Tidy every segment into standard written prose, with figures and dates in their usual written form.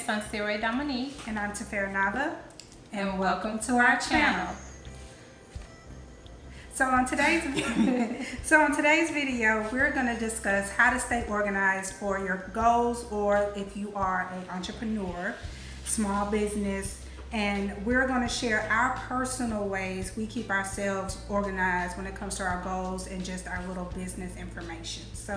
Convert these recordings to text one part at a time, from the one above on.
Sansire Dominique. And I'm Tefera Nava. And welcome to our channel. So on today's video, we're going to discuss how to stay organized for your goals, or if you are an entrepreneur, small business, and we're going to share our personal ways we keep ourselves organized when it comes to our goals and just our little business information. So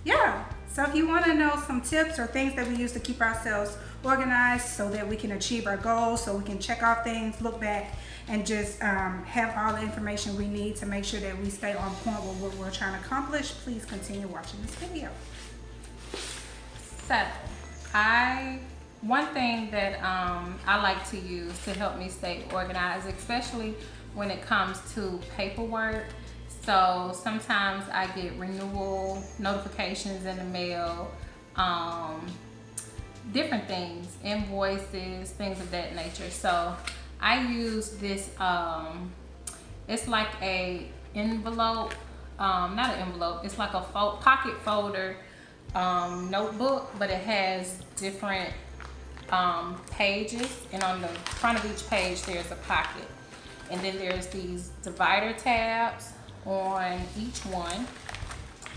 yeah, so if you want to know some tips or things that we use to keep ourselves organized so that we can achieve our goals, so we can check off things, look back, and just have all the information we need to make sure that we stay on point with what we're trying to accomplish, please continue watching this video. So, one thing that I like to use to help me stay organized, especially when it comes to paperwork. So sometimes I get renewal notifications in the mail, different things, invoices, things of that nature. So I use this, it's like a envelope, not an envelope, it's like a pocket folder notebook, but it has different pages, and on the front of each page there's a pocket, and then there's these divider tabs on each one.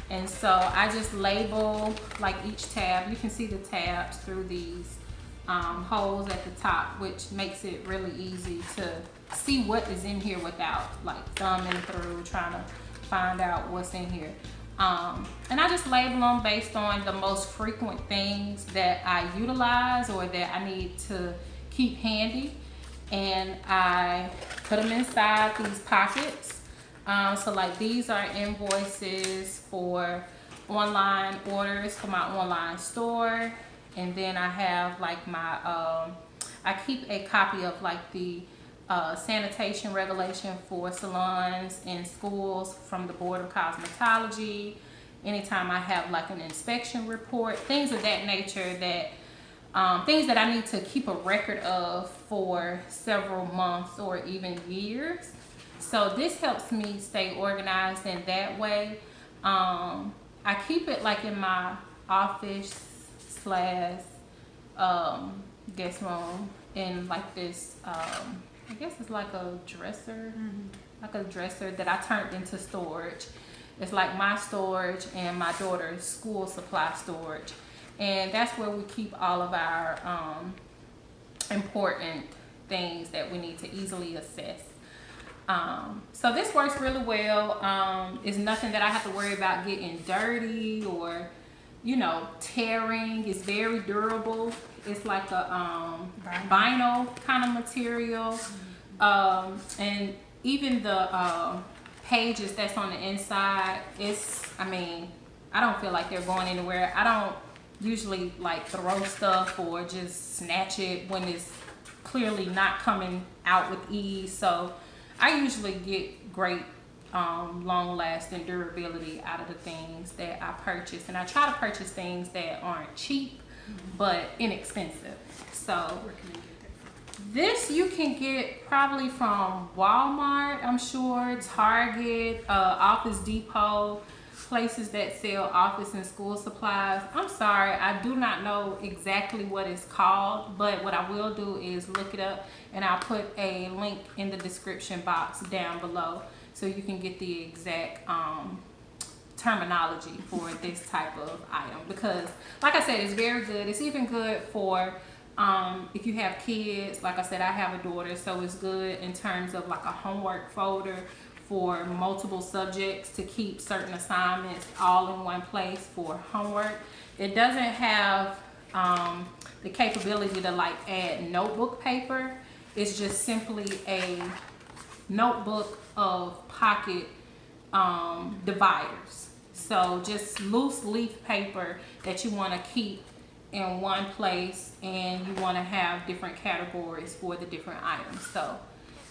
And so I just label like each tab. You can see the tabs through these holes at the top, which makes it really easy to see what is in here without like thumbing through trying to find out what's in here. And I just label them based on the most frequent things that I utilize or that I need to keep handy, and I put them inside these pockets. So like these are invoices for online orders for my online store, and then I have like my I keep a copy of like the sanitation regulation for salons and schools from the Board of Cosmetology. Anytime I have like an inspection report, things of that nature, that things that I need to keep a record of for several months or even years. So this helps me stay organized in that way. I keep it like in my office slash guest room in like this, I guess it's like a dresser, like a dresser that I turned into storage. It's like my storage and my daughter's school supply storage. And that's where we keep all of our important things that we need to easily assess. So this works really well. It's nothing that I have to worry about getting dirty or, you know, tearing. It's very durable. It's like a vinyl kind of material. And even the pages that's on the inside, I mean, I don't feel like they're going anywhere. I don't usually like throw stuff or just snatch it when it's clearly not coming out with ease. So I usually get great long-lasting durability out of the things that I purchase, and I try to purchase things that aren't cheap but inexpensive. So where can you get that from? This you can get probably from Walmart, I'm sure, Target, Office Depot, places that sell office and school supplies. I'm sorry, I do not know exactly what it's called, but what I will do is look it up, and I'll put a link in the description box down below so you can get the exact terminology for this type of item, because like I said, it's very good. It's even good for if you have kids. Like I said, I have a daughter, so it's good in terms of like a homework folder for multiple subjects to keep certain assignments all in one place for homework. It doesn't have the capability to like add notebook paper. It's just simply a notebook of pocket dividers. So just loose leaf paper that you want to keep in one place, and you want to have different categories for the different items. So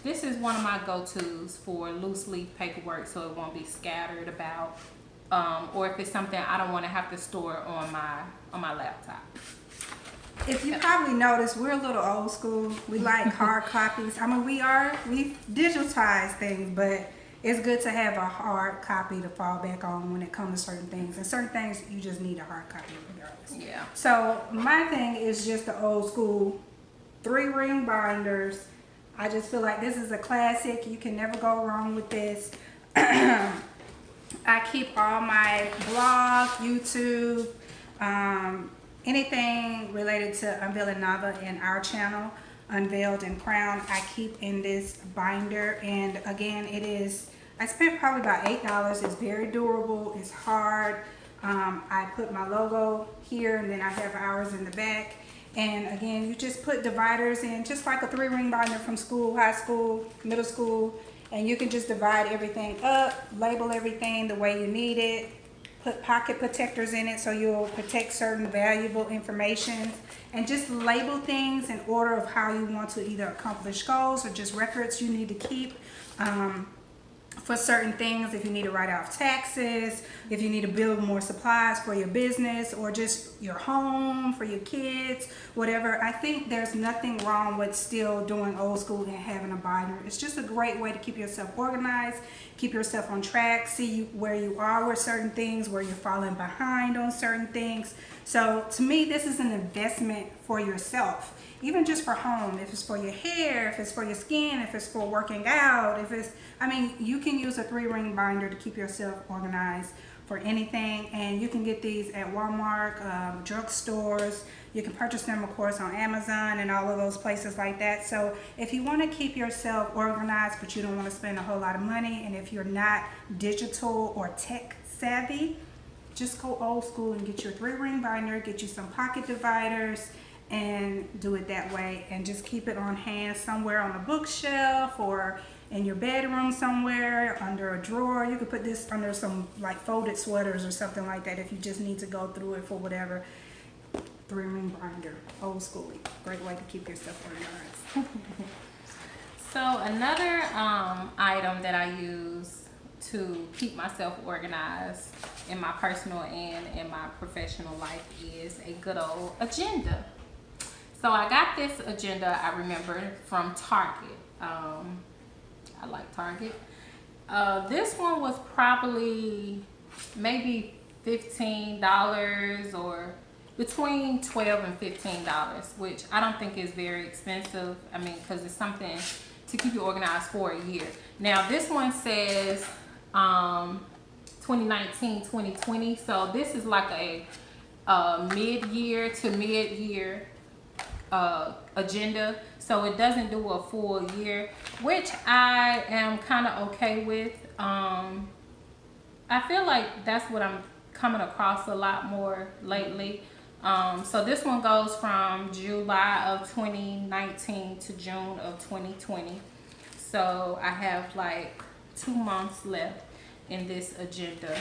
this is one of my go-tos for loose leaf paperwork, so it won't be scattered about, or if it's something I don't want to have to store on my laptop. If you probably noticed, we're a little old school. We like hard copies. I mean, we digitize things, but it's good to have a hard copy to fall back on when it comes to certain things. And certain things you just need a hard copy regardless. Yeah. So my thing is just the old school 3-ring binders. I just feel like this is a classic. You can never go wrong with this. I keep all my blog, YouTube, anything related to Unveiling Nava in our channel, Unveiled and Crown, I keep in this binder. And again, it is, I spent probably about $8. It's very durable, it's hard. I put my logo here, and then I have ours in the back. And again, you just put dividers in, just like a 3-ring binder from school, high school, middle school. And you can just divide everything up, label everything the way you need it, put pocket protectors in it so you'll protect certain valuable information, and just label things in order of how you want to either accomplish goals or just records you need to keep. For certain things, if you need to write off taxes, if you need to build more supplies for your business or just your home, for your kids, whatever. I think there's nothing wrong with still doing old school and having a binder. It's just a great way to keep yourself organized, keep yourself on track, see where you are with certain things, where you're falling behind on certain things. So to me, this is an investment for yourself. Even just for home, if it's for your hair, if it's for your skin, if it's for working out, if it's, I mean, you can use a 3-ring binder to keep yourself organized for anything. And you can get these at Walmart, drugstores. You can purchase them, of course, on Amazon and all of those places like that. So if you want to keep yourself organized, but you don't want to spend a whole lot of money, and if you're not digital or tech savvy, just go old school and get your 3-ring binder, get you some pocket dividers, and do it that way, and just keep it on hand somewhere on a bookshelf or in your bedroom somewhere under a drawer. You could put this under some like folded sweaters or something like that if you just need to go through it for whatever. 3-ring binder, old school, great way to keep yourself organized. So another item that I use to keep myself organized in my personal and in my professional life is a good old agenda. So I got this agenda, I remember, from Target. I like Target. This one was probably maybe $15 or between $12 and $15, which I don't think is very expensive. I mean, because it's something to keep you organized for a year. Now this one says 2019, 2020. So this is like a mid-year to mid-year agenda, so it doesn't do a full year, which I am kind of okay with. I feel like that's what I'm coming across a lot more lately. So this one goes from July of 2019 to June of 2020. So I have like 2 months left in this agenda.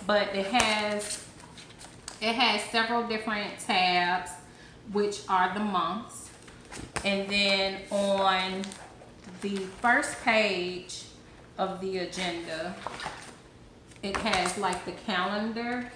But it has several different tabs, which are the months. And then on the first page of the agenda, it has like the calendar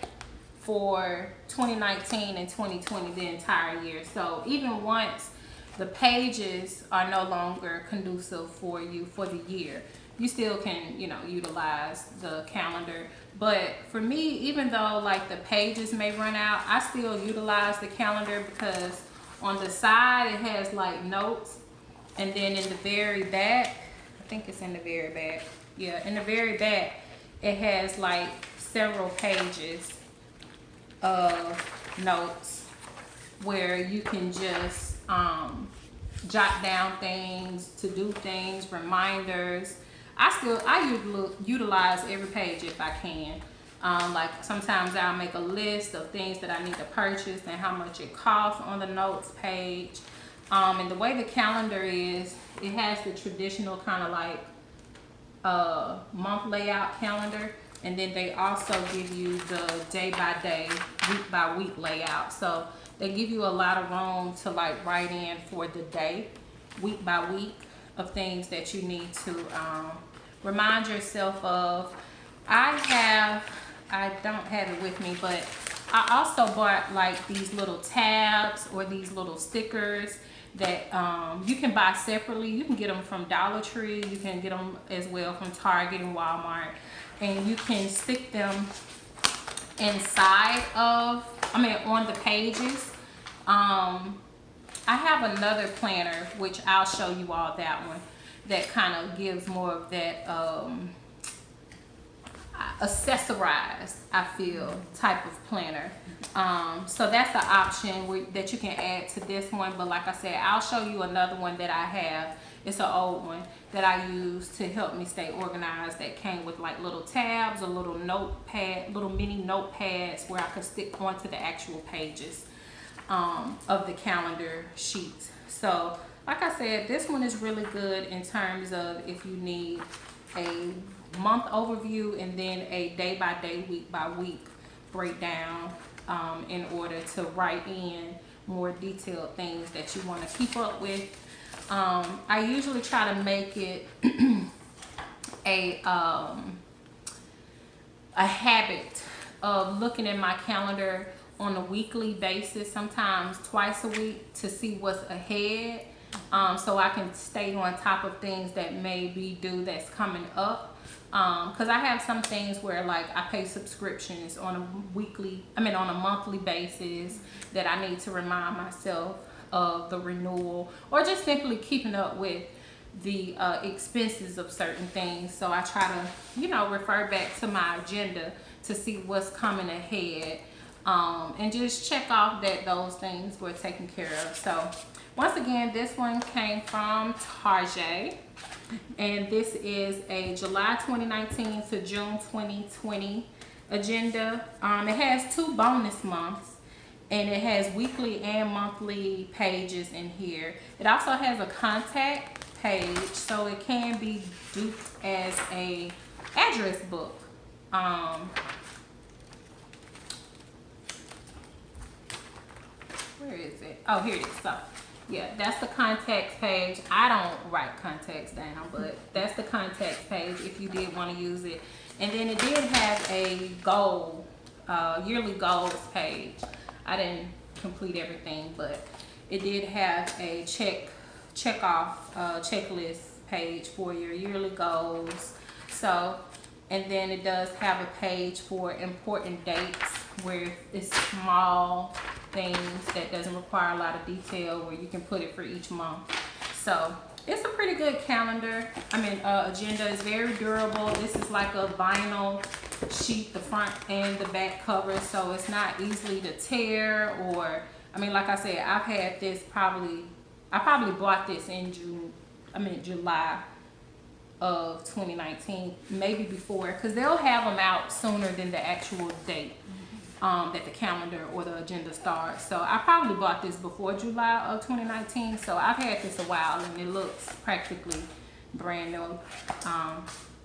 for 2019 and 2020, the entire year. So even once the pages are no longer conducive for you for the year, you still can, you know, utilize the calendar. But for me, even though like the pages may run out, I still utilize the calendar because on the side it has like notes, and then in the very back, I think it's in the very back, yeah, in the very back it has like several pages of notes where you can just jot down things, to do things, reminders. I utilize every page if I can. Like sometimes I'll make a list of things that I need to purchase and how much it costs on the notes page. And the way the calendar is, it has the traditional kind of like month layout calendar, and then they also give you the day by day, week by week layout. So they give you a lot of room to like write in for the day, week by week, of things that you need to remind yourself of. I don't have it with me, but I also bought like these little tabs or these little stickers that you can buy separately. You can get them from Dollar Tree. You can get them as well from Target and Walmart. And you can stick them inside of, on the pages. I have another planner, which I'll show you all that one, that kind of gives more of that accessorized, I feel, type of planner. So that's the option that you can add to this one. But like I said, I'll show you another one that I have. It's an old one that I use to help me stay organized, that came with like little tabs, a little notepad, little mini notepads where I could stick onto the actual pages of the calendar sheets. So like I said, this one is really good in terms of if you need a month overview and then a day by day, week by week breakdown in order to write in more detailed things that you want to keep up with. I usually try to make it a habit of looking at my calendar on a weekly basis, sometimes twice a week, to see what's ahead, so I can stay on top of things that may be due that's coming up. Because I have some things where like I pay subscriptions on a monthly basis that I need to remind myself of the renewal, or just simply keeping up with the expenses of certain things. So I try to, refer back to my agenda to see what's coming ahead, and just check off that those things were taken care of. So once again, this one came from Target, and this is a July 2019 to June 2020 agenda. It has 2 bonus months, and it has weekly and monthly pages in here. It also has a contact page, so it can be duped as a address book. Where is it? Oh, here it is. So yeah, that's the contacts page. I don't write contacts down, but that's the contacts page if you did want to use it. And then it did have a goal, yearly goals page. I didn't complete everything, but it did have a check off checklist page for your yearly goals. So, and then it does have a page for important dates where it's small things that doesn't require a lot of detail, where you can put it for each month. So it's a pretty good calendar. Agenda is very durable. This is like a vinyl sheet, the front and the back cover, so it's not easily to tear. Or like I said, I've had this I probably bought this in July of 2019, maybe before, because they'll have them out sooner than the actual date that the calendar or the agenda starts. So I probably bought this before July of 2019, so I've had this a while and it looks practically brand new.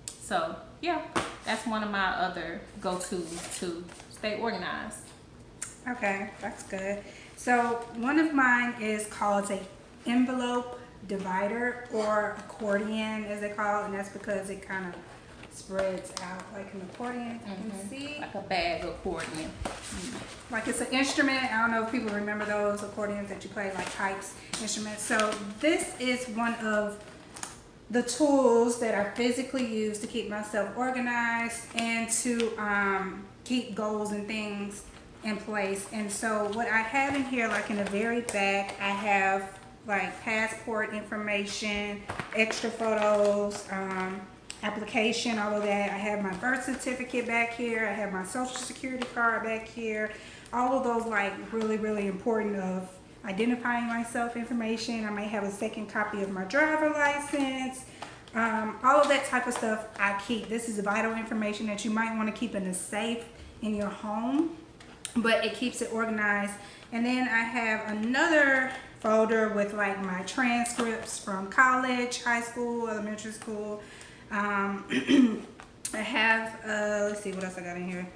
So yeah, that's one of my other go-tos to stay organized. Okay, that's good. So one of mine is called a envelope divider, or accordion as they call it, and that's because it kind of spreads out like an accordion. You can see, like a bag accordion. Like it's an instrument. I don't know if people remember those accordions that you play, like pipes instruments. So this is one of the tools that I physically use to keep myself organized and to keep goals and things in place. And so what I have in here, like in the very back, I have like passport information, extra photos, application, all of that. I have my birth certificate back here. I have my social security card back here. All of those like really, really important of identifying myself information. I may have a second copy of my driver license. All of that type of stuff I keep. This is vital information that you might want to keep in a safe in your home, but it keeps it organized. And then I have another folder with like my transcripts from college, high school, elementary school. I have, let's see what else I got in here.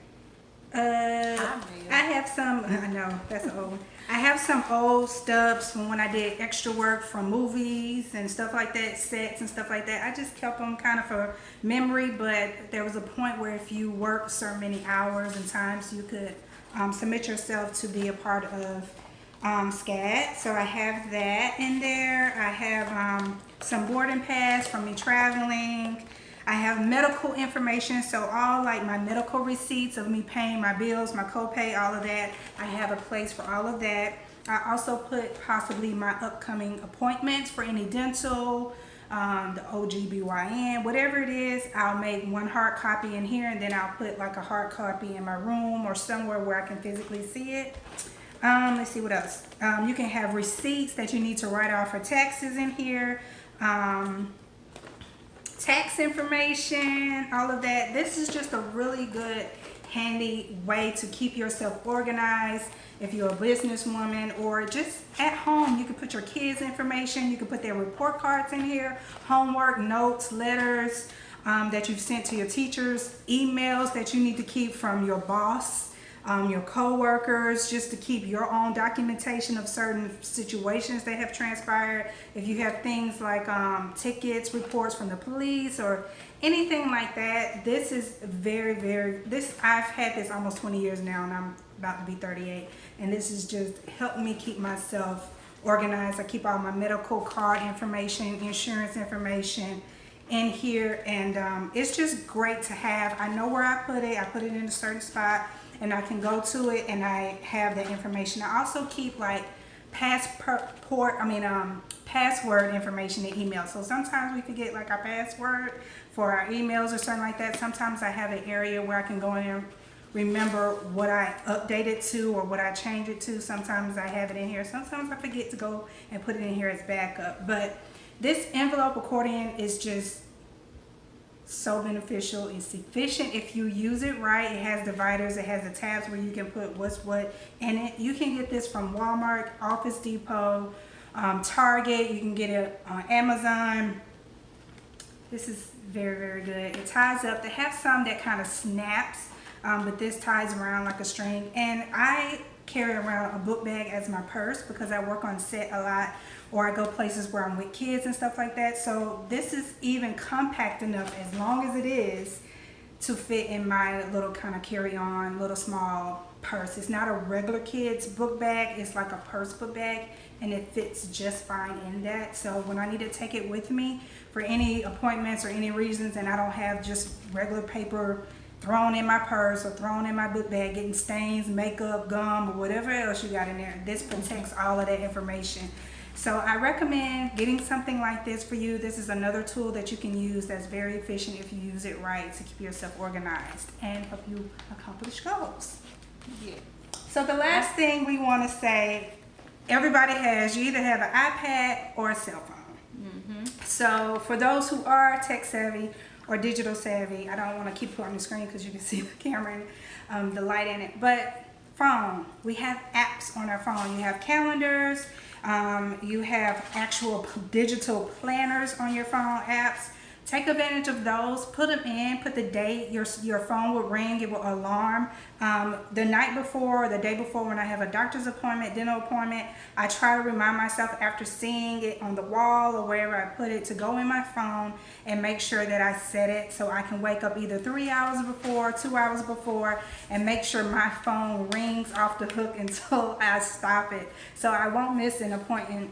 I have some, I know, that's an old one. I have some old stubs from when I did extra work from movies and stuff like that, sets and stuff like that. I just kept them kind of for memory, but there was a point where if you worked so many hours and times, you could submit yourself to be a part of SCAD, so I have that in there. I have some boarding pass from me traveling. I have medical information, so all like my medical receipts of me paying my bills, my copay, all of that. I have a place for all of that. I also put possibly my upcoming appointments for any dental, the OGBYN, whatever it is. I'll make one hard copy in here, and then I'll put like a hard copy in my room or somewhere where I can physically see it. Let's see what else. You can have receipts that you need to write off for taxes in here. Tax information, all of that. This is just a really good, handy way to keep yourself organized. If you're a businesswoman or just at home, you can put your kids' information. You can put their report cards in here, homework, notes, letters that you've sent to your teachers, emails that you need to keep from your boss, your co-workers, just to keep your own documentation of certain situations that have transpired. If you have things like tickets, reports from the police, or anything like that, this is I've had this almost 20 years now, and I'm about to be 38, and this has just helped me keep myself organized. I keep all my medical card information, insurance information in here, and it's just great to have. I know where I put it in a certain spot, and I can go to it and I have the information. I also keep like password information in email. So sometimes we forget like our password for our emails or something like that. Sometimes I have an area where I can go in and remember what I updated to or what I changed it to. Sometimes I have it in here. Sometimes I forget to go and put it in here as backup. But this envelope accordion is just so beneficial. It's efficient if you use it right. It has dividers, it has the tabs where you can put what's what in it. You can get this from Walmart, Office Depot, Target. You can get it on Amazon. This is very, very good. It ties up. They have some that kind of snaps, but this ties around like a string. And I carry around a book bag as my purse because I work on set a lot, or I go places where I'm with kids and stuff like that. So this is even compact enough, as long as it is, to fit in my little kind of carry-on, little small purse. It's not a regular kid's book bag. It's like a purse book bag, and it fits just fine in that. So when I need to take it with me for any appointments or any reasons, and I don't have just regular paper thrown in my purse or thrown in my book bag, getting stains, makeup, gum, or whatever else you got in there, this protects all of that information. So I recommend getting something like this for you. This is another tool that you can use that's very efficient if you use it right to keep yourself organized and help you accomplish goals. Yeah. So the last thing we want to say, everybody has, you either have an iPad or a cell phone. So for those who are tech savvy or digital savvy, I don't want to keep it on the screen because you can see the camera and the light in it, but phone, we have apps on our phone. You have calendars, you have actual digital planners on your phone, apps. Take advantage of those, put them in, put the date, your phone will ring, it will alarm. The night before or the day before, when I have a doctor's appointment, dental appointment, I try to remind myself after seeing it on the wall or wherever I put it to go in my phone and make sure that I set it so I can wake up either 3 hours before, 2 hours before, and make sure my phone rings off the hook until I stop it. So I won't miss an important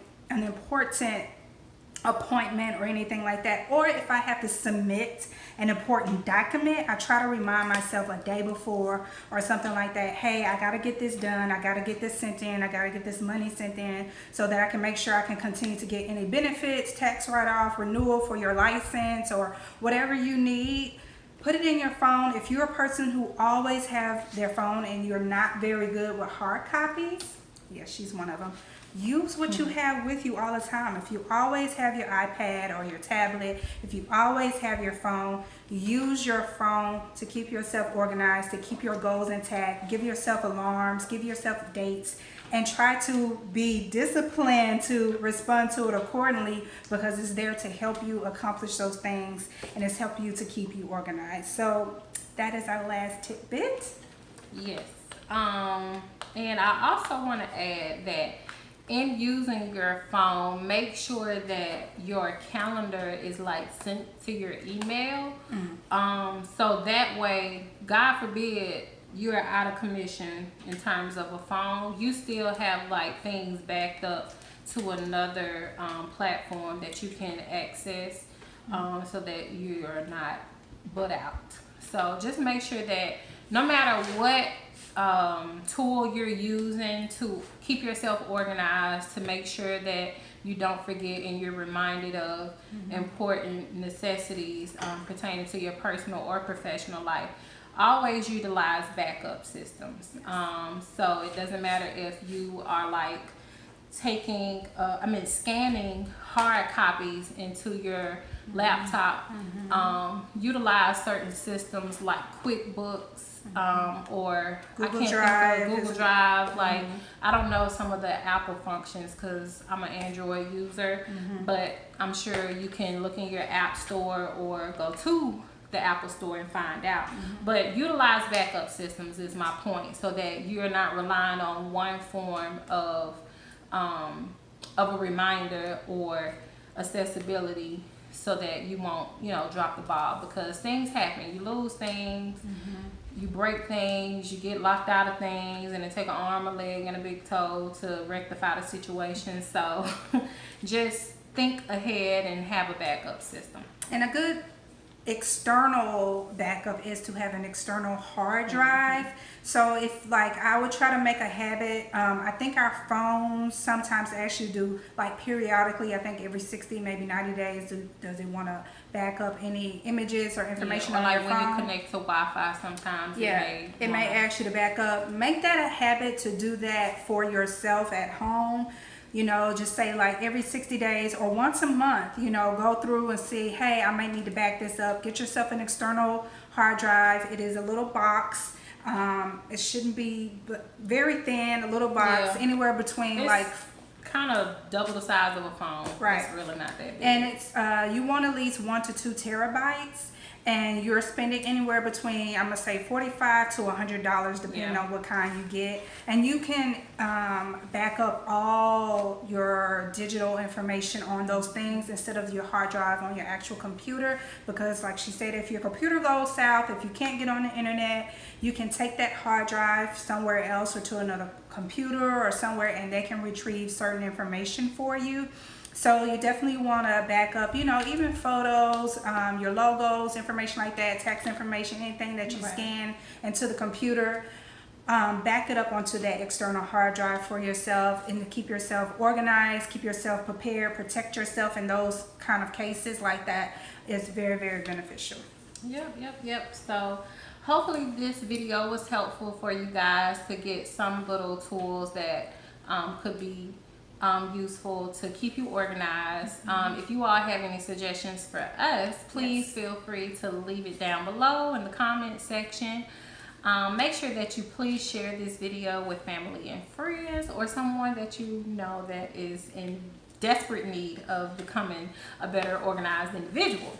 appointment or anything like that. Or if I have to submit an important document, I try to remind myself a day before or something like that, hey, I gotta get this done, I gotta get this sent in, I gotta get this money sent in, so that I can make sure I can continue to get any benefits, tax write-off, renewal for your license, or whatever you need. Put it in your phone. If you're a person who always have their phone and you're not very good with hard copies, yeah, she's one of them. Use what you have with you all the time. If you always have your iPad or your tablet, if you always have your phone, use your phone to keep yourself organized, to keep your goals intact. Give yourself alarms, give yourself dates, and try to be disciplined to respond to it accordingly, because it's there to help you accomplish those things, and it's helping you to keep you organized. So that is our last tidbit. Yes. And I also want to add that in using your phone, make sure that your calendar is like sent to your email. So that way, God forbid, you're out of commission in terms of a phone, you still have like things backed up to another platform that you can access, so that you're not butt out. So just make sure that no matter what tool you're using to keep yourself organized, to make sure that you don't forget and you're reminded of important necessities pertaining to your personal or professional life. Always utilize backup systems. So it doesn't matter if you are like scanning hard copies into your laptop. Utilize certain systems like QuickBooks, or Google Drive. Google Drive. Like, I don't know some of the Apple functions because I'm an Android user, but I'm sure you can look in your app store or go to the Apple store and find out. But utilize backup systems is my point, so that you're not relying on one form of a reminder or accessibility, so that you won't, drop the ball, because things happen. You lose things, you break things, you get locked out of things, and it take an arm, a leg, and a big toe to rectify the situation. So just think ahead and have a backup system. And a good external backup is to have an external hard drive. So if like I would try to make a habit, I think our phones sometimes actually do like periodically, I think every 60 maybe 90 days does it want to back up any images or information on your phone. Like when you connect to Wi-Fi, sometimes it may ask you to back up. Make that a habit to do that for yourself at home. Just say like every 60 days or once a month, go through and see, hey, I might need to back this up. Get yourself an external hard drive. It is a little box. It shouldn't be very thin, a little box, anywhere between it's kind of double the size of a phone. Right. It's really not that big. And it's you want at least 1 to 2 terabytes. And you're spending anywhere between, I'm gonna say $45 to $100, depending on what kind you get. And you can back up all your digital information on those things instead of your hard drive on your actual computer. Because like she said, if your computer goes south, if you can't get on the internet, you can take that hard drive somewhere else or to another computer or somewhere, and they can retrieve certain information for you. So you definitely want to back up, even photos, your logos, information like that, tax information, anything that you scan into the computer. Back it up onto that external hard drive for yourself, and to keep yourself organized, keep yourself prepared, protect yourself in those kind of cases like that is very, very beneficial. Yep. So hopefully this video was helpful for you guys to get some little tools that could be useful to keep you organized. If you all have any suggestions for us, please feel free to leave it down below in the comment section. Make sure that you please share this video with family and friends, or someone that you know that is in desperate need of becoming a better organized individual.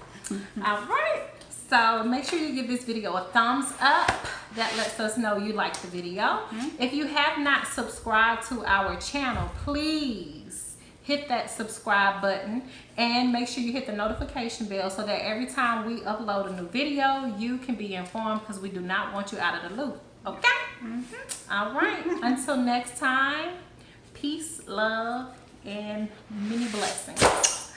All right, so make sure you give this video a thumbs up. That lets us know you like the video. If you have not subscribed to our channel, please hit that subscribe button and make sure you hit the notification bell, so that every time we upload a new video, you can be informed, because we do not want you out of the loop. Okay? All right. Until next time, peace, love, and many blessings.